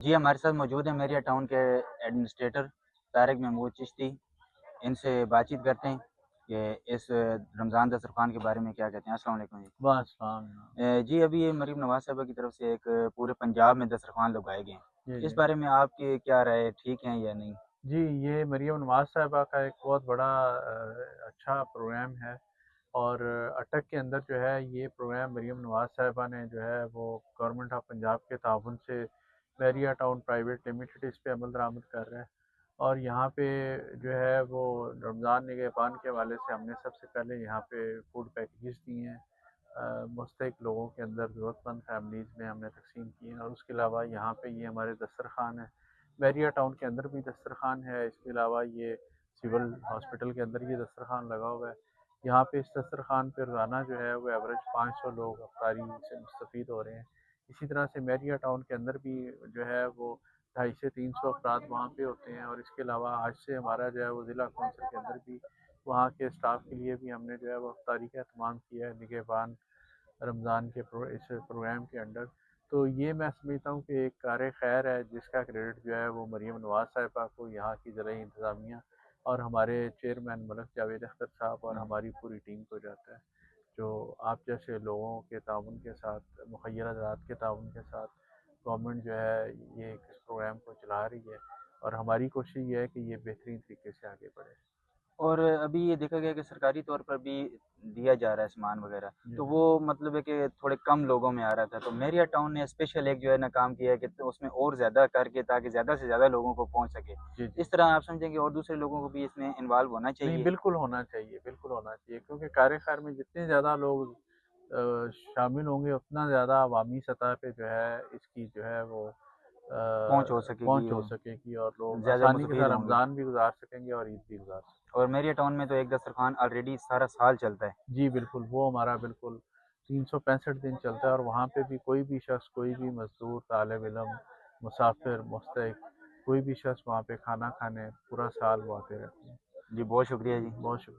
جی ہمارے ساتھ موجود ہیں میریا ٹاؤن کے ایڈمنسٹریٹر طارق محمود چشتی. ان سے بات چیت کرتے ہیں کہ اس رمضان دسترخوان کے بارے میں کیا کہتے ہیں. السلام علیکم جی. بس جی ابھی یہ مریم نواز صاحبہ کی طرف سے ایک پورے پنجاب میں دسترخوان لگائے گئے ہیں. جی اس بارے میں آپ کی کیا رائے ہے، ٹھیک ہیں یا نہیں؟ جی یہ مریم نواز صاحبہ کا ایک بہت بڑا اچھا پروگرام ہے، اور اٹک کے اندر جو ہے یہ پروگرام مریم نواز صاحبہ نے جو ہے وہ گورنمنٹ آف پنجاب کے تعاون سے میریا ٹاؤن پرائیویٹ لمیٹڈ اس پہ عمل درآمد کر رہا ہے. اور یہاں پہ جو ہے وہ رمضان نگہبان کے حوالے سے ہم نے سب سے پہلے یہاں پہ فوڈ پیکیجز دیے ہیں، مستحق لوگوں کے اندر ضرورت مند فیملیز میں ہم نے تقسیم کی ہیں. اور اس کے علاوہ یہاں پہ یہ ہمارے دسترخوان ہے، میریا ٹاؤن کے اندر بھی دسترخوان ہے. اس کے علاوہ یہ سول ہاسپٹل کے اندر یہ دسترخوان لگا ہوا ہے. یہاں پہ اس دسترخوان پہ روزانہ جو ہے وہ ایوریج 500 لوگ افطاری سے مستفید ہو رہے ہیں. اسی طرح سے میریا ٹاؤن کے اندر بھی جو ہے وہ 250 سے 300 افراد وہاں پہ ہوتے ہیں. اور اس کے علاوہ آج سے ہمارا جو ہے وہ ضلع کونسل کے اندر بھی وہاں کے اسٹاف کے لیے بھی ہم نے جو ہے وہ افطاری کا اہتمام کیا ہے نگہبان رمضان کے اس پروگرام کے انڈر. تو یہ میں سمجھتا ہوں کہ ایک کار خیر ہے جس کا کریڈٹ جو ہے وہ مریم نواز صاحبہ کو، یہاں کی ضلعی انتظامیہ اور ہمارے چیئرمین ملک جاوید اختر صاحب اور ہماری پوری ٹیم کو جاتا ہے، جو آپ جیسے لوگوں کے تعاون کے ساتھ، مخیر حضرات کے تعاون کے ساتھ گورنمنٹ جو ہے یہ اس پروگرام کو چلا رہی ہے. اور ہماری کوشش یہ ہے کہ یہ بہترین طریقے سے آگے بڑھے. اور ابھی یہ دیکھا گیا کہ سرکاری طور پر بھی دیا جا رہا ہے سامان وغیرہ، تو وہ مطلب ہے کہ تھوڑے کم لوگوں میں آ رہا تھا. تو میریا ٹاؤن نے اسپیشل ایک جو ہے نا کام کیا ہے کہ اس میں اور زیادہ کر کے تاکہ زیادہ سے زیادہ لوگوں کو پہنچ سکے. جی اس طرح آپ سمجھیں کہ اور دوسرے لوگوں کو بھی اس میں انوالو ہونا نہیں، چاہیے. بالکل ہونا چاہیے، بالکل ہونا چاہیے، کیونکہ کار خیر میں جتنے زیادہ لوگ شامل ہوں گے اتنا زیادہ عوامی سطح پہ جو ہے اس کی جو ہے وہ پہنچ ہو سکے پہنچ ہو گی، سکے گی، اور لوگ زیادہ آسانی کے مستفید ساتھ ہوں گے. رمضان بھی گزار سکیں گے اور عید بھی گزار سکیں اور میریا ٹاؤن میں تو ایک دسترخوان آلریڈی سارا سال چلتا ہے. گے. جی بالکل، وہ ہمارا بالکل 365 دن چلتا ہے. اور وہاں پہ بھی کوئی بھی شخص، کوئی بھی مزدور، طالب علم، مسافر، مستحق، کوئی بھی شخص وہاں پہ کھانا کھانے پورا سال وہ آتے رہتے ہیں. جی بہت شکریہ جی. بہت شکریہ.